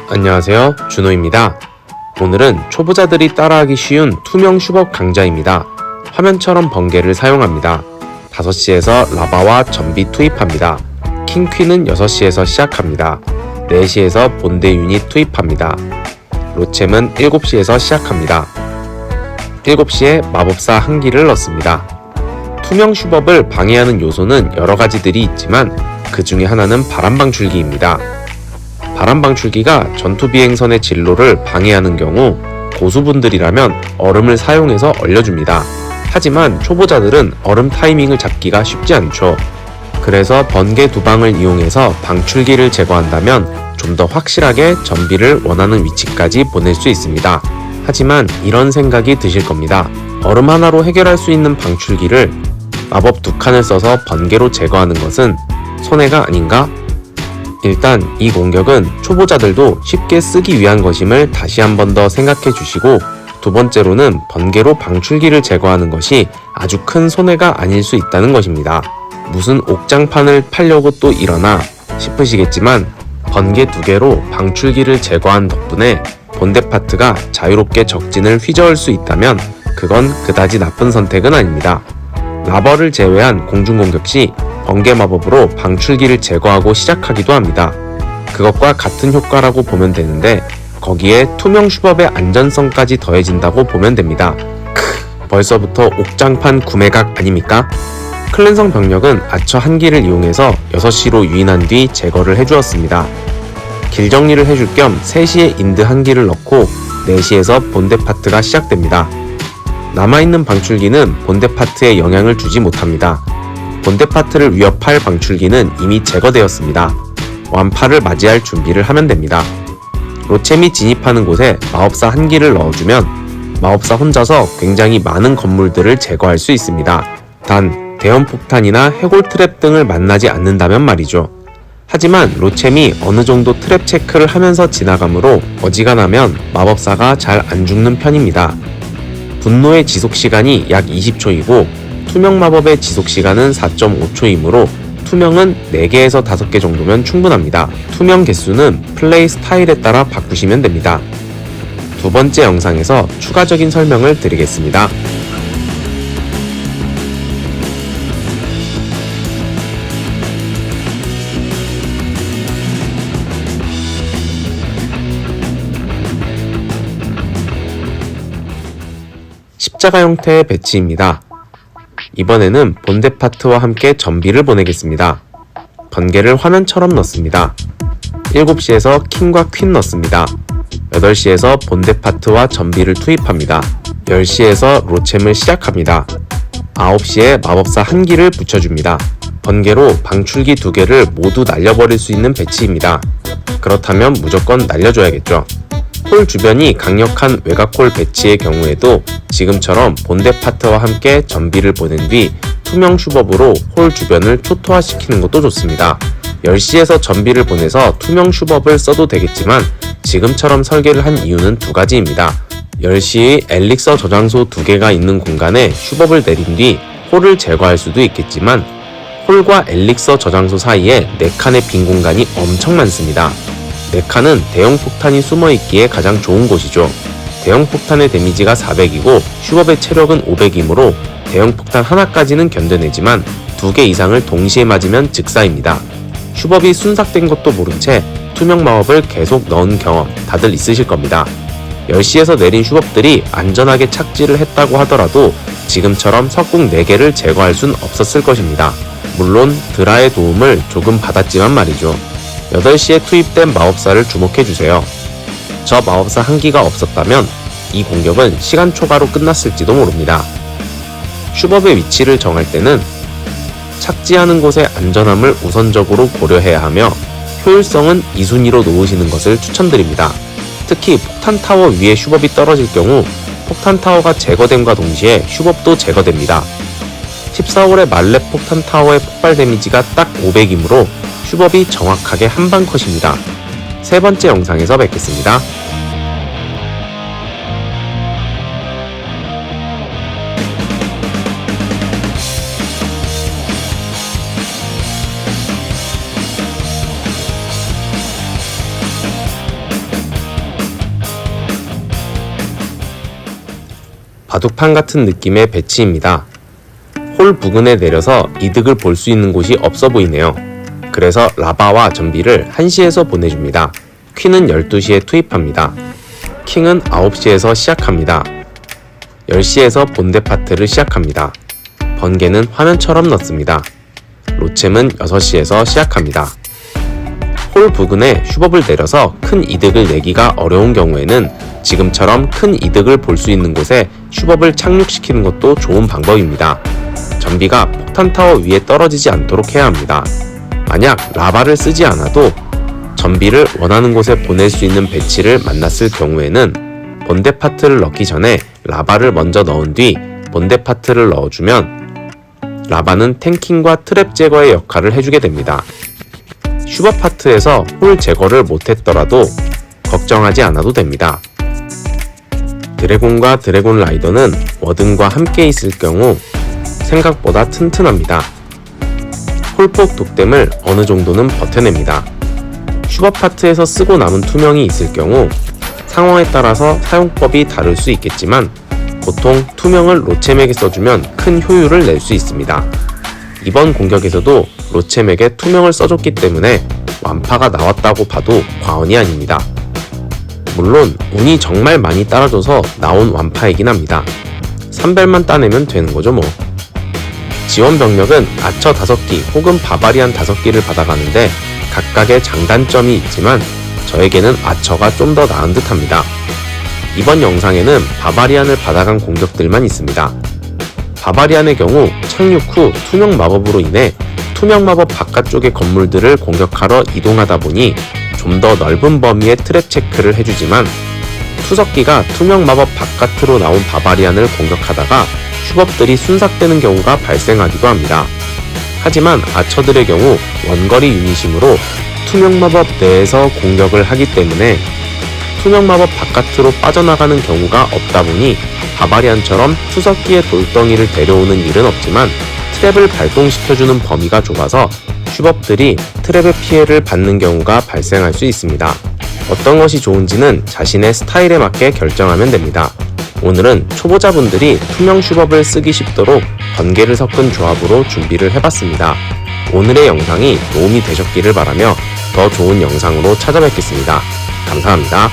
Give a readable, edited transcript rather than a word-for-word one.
안녕하세요, 준호입니다. 오늘은 초보자들이 따라하기 쉬운 투명 슈법 강좌입니다. 화면처럼 번개를 사용합니다. 5시에서 라바와 전비 투입합니다. 킹퀸은 6시에서 시작합니다. 4시에서 본대 유닛 투입합니다. 로챔은 7시에서 시작합니다. 7시에 마법사 1기를 넣습니다. 투명 슈법을 방해하는 요소는 여러 가지들이 있지만 그 중에 하나는 바람방출기입니다. 바람방출기가 전투비행선의 진로를 방해하는 경우 고수분들이라면 얼음을 사용해서 얼려줍니다. 하지만 초보자들은 얼음 타이밍을 잡기가 쉽지 않죠. 그래서 번개 2방을 이용해서 방출기를 제거한다면 좀 더 확실하게 전비를 원하는 위치까지 보낼 수 있습니다. 하지만 이런 생각이 드실 겁니다. 얼음 하나로 해결할 수 있는 방출기를 마법 2칸을 써서 번개로 제거하는 것은 손해가 아닌가? 일단 이 공격은 초보자들도 쉽게 쓰기 위한 것임을 다시 한 번 더 생각해 주시고, 두 번째로는 번개로 방출기를 제거하는 것이 아주 큰 손해가 아닐 수 있다는 것입니다. 무슨 옥장판을 팔려고 또 이러나 싶으시겠지만 번개 2개로 방출기를 제거한 덕분에 본대 파트가 자유롭게 적진을 휘저을 수 있다면 그건 그다지 나쁜 선택은 아닙니다. 라버를 제외한 공중공격 시 번개 마법으로 방출기를 제거하고 시작하기도 합니다. 그것과 같은 효과라고 보면 되는데 거기에 투명 슈법의 안전성까지 더해진다고 보면 됩니다. 벌써부터 옥장판 구매각 아닙니까? 클랜성 병력은 아처 1기를 이용해서 6시로 유인한 뒤 제거를 해주었습니다. 길 정리를 해줄 겸 3시에 인드 1기를 넣고 4시에서 본대 파트가 시작됩니다. 남아있는 방출기는 본대 파트에 영향을 주지 못합니다. 본대 파트를 위협할 방출기는 이미 제거되었습니다. 완파를 맞이할 준비를 하면 됩니다. 로챔이 진입하는 곳에 마법사 1기를 넣어주면 마법사 혼자서 굉장히 많은 건물들을 제거할 수 있습니다. 단 대형 폭탄이나 해골 트랩 등을 만나지 않는다면 말이죠. 하지만 로챔이 어느 정도 트랩 체크를 하면서 지나가므로 어지간하면 마법사가 잘 안 죽는 편입니다. 분노의 지속시간이 약 20초이고 투명 마법의 지속시간은 4.5초이므로 투명은 4개에서 5개 정도면 충분합니다. 투명 개수는 플레이 스타일에 따라 바꾸시면 됩니다. 두 번째 영상에서 추가적인 설명을 드리겠습니다. 십자가 형태의 배치입니다. 이번에는 본대 파트와 함께 전비를 보내겠습니다. 번개를 화면처럼 넣습니다. 7시에서 킹과 퀸 넣습니다. 8시에서 본대 파트와 전비를 투입합니다. 10시에서 로챔을 시작합니다. 9시에 마법사 1기를 붙여줍니다. 번개로 방출기 2개를 모두 날려버릴 수 있는 배치입니다. 그렇다면 무조건 날려줘야겠죠. 홀 주변이 강력한 외곽홀 배치의 경우에도 지금처럼 본대 파트와 함께 전비를 보낸 뒤 투명 슈법으로 홀 주변을 초토화시키는 것도 좋습니다. 10시에서 전비를 보내서 투명 슈법을 써도 되겠지만 지금처럼 설계를 한 이유는 2가지입니다. 10시의 엘릭서 저장소 2개가 있는 공간에 슈법을 내린 뒤 홀을 제거할 수도 있겠지만 홀과 엘릭서 저장소 사이에 4칸의 빈 공간이 엄청 많습니다. 4칸은 대형 폭탄이 숨어있기에 가장 좋은 곳이죠. 대형 폭탄의 데미지가 400이고 슈법의 체력은 500이므로 대형 폭탄 하나까지는 견뎌내지만 2개 이상을 동시에 맞으면 즉사입니다. 슈법이 순삭된 것도 모른 채 투명 마법을 계속 넣은 경험 다들 있으실 겁니다. 10시에서 내린 슈법들이 안전하게 착지를 했다고 하더라도 지금처럼 석궁 4개를 제거할 순 없었을 것입니다. 물론 드라의 도움을 조금 받았지만 말이죠. 8시에 투입된 마법사를 주목해주세요. 저 마법사 1기가 없었다면 이 공격은 시간 초과로 끝났을지도 모릅니다. 슈법의 위치를 정할 때는 착지하는 곳의 안전함을 우선적으로 고려해야 하며 효율성은 2순위로 놓으시는 것을 추천드립니다. 특히 폭탄 타워 위에 슈법이 떨어질 경우 폭탄 타워가 제거됨과 동시에 슈법도 제거됩니다. 14홀의 말렙 폭탄 타워의 폭발 데미지가 딱 500이므로 슈법이 정확하게 한방 컷입니다. 세 번째 영상에서 뵙겠습니다. 바둑판 같은 느낌의 배치입니다. 홀 부근에 내려서 이득을 볼 수 있는 곳이 없어 보이네요. 그래서 라바와 전비를 1시에서 보내줍니다. 퀸은 12시에 투입합니다. 킹은 9시에서 시작합니다. 10시에서 본대 파트를 시작합니다. 번개는 화면처럼 넣습니다. 로챔은 6시에서 시작합니다. 홀 부근에 슈법을 내려서 큰 이득을 내기가 어려운 경우에는 지금처럼 큰 이득을 볼 수 있는 곳에 슈법을 착륙시키는 것도 좋은 방법입니다. 전비가 폭탄타워 위에 떨어지지 않도록 해야 합니다. 만약 라바를 쓰지 않아도 전비를 원하는 곳에 보낼 수 있는 배치를 만났을 경우에는 본대 파트를 넣기 전에 라바를 먼저 넣은 뒤 본대 파트를 넣어주면 라바는 탱킹과 트랩 제거의 역할을 해주게 됩니다. 슈법 파트에서 홀 제거를 못했더라도 걱정하지 않아도 됩니다. 드래곤과 드래곤 라이더는 워든과 함께 있을 경우 생각보다 튼튼합니다. 홀폭 독댐을 어느 정도는 버텨냅니다. 슈법 파트에서 쓰고 남은 투명이 있을 경우 상황에 따라서 사용법이 다를 수 있겠지만 보통 투명을 로챔에게 써주면 큰 효율을 낼 수 있습니다. 이번 공격에서도 로챔에게 투명을 써줬기 때문에 완파가 나왔다고 봐도 과언이 아닙니다. 물론 운이 정말 많이 따라줘서 나온 완파이긴 합니다. 3벨만 따내면 되는 거죠 뭐. 지원 병력은 아처 5기 혹은 바바리안 5기를 받아가는데 각각의 장단점이 있지만 저에게는 아처가 좀 더 나은 듯 합니다. 이번 영상에는 바바리안을 받아간 공격들만 있습니다. 바바리안의 경우 착륙 후 투명 마법으로 인해 투명 마법 바깥쪽의 건물들을 공격하러 이동하다 보니 좀 더 넓은 범위의 트랩 체크를 해주지만 투석기가 투명 마법 바깥으로 나온 바바리안을 공격하다가 슈법들이 순삭되는 경우가 발생하기도 합니다. 하지만 아처들의 경우 원거리 유닛이므로 투명 마법 내에서 공격을 하기 때문에 투명 마법 바깥으로 빠져나가는 경우가 없다 보니 바바리안처럼 투석기의 돌덩이를 데려오는 일은 없지만 트랩을 발동시켜주는 범위가 좁아서 슈법들이 트랩의 피해를 받는 경우가 발생할 수 있습니다. 어떤 것이 좋은지는 자신의 스타일에 맞게 결정하면 됩니다. 오늘은 초보자분들이 투명 슈법을 쓰기 쉽도록 번개를 섞은 조합으로 준비를 해봤습니다. 오늘의 영상이 도움이 되셨기를 바라며 더 좋은 영상으로 찾아뵙겠습니다. 감사합니다.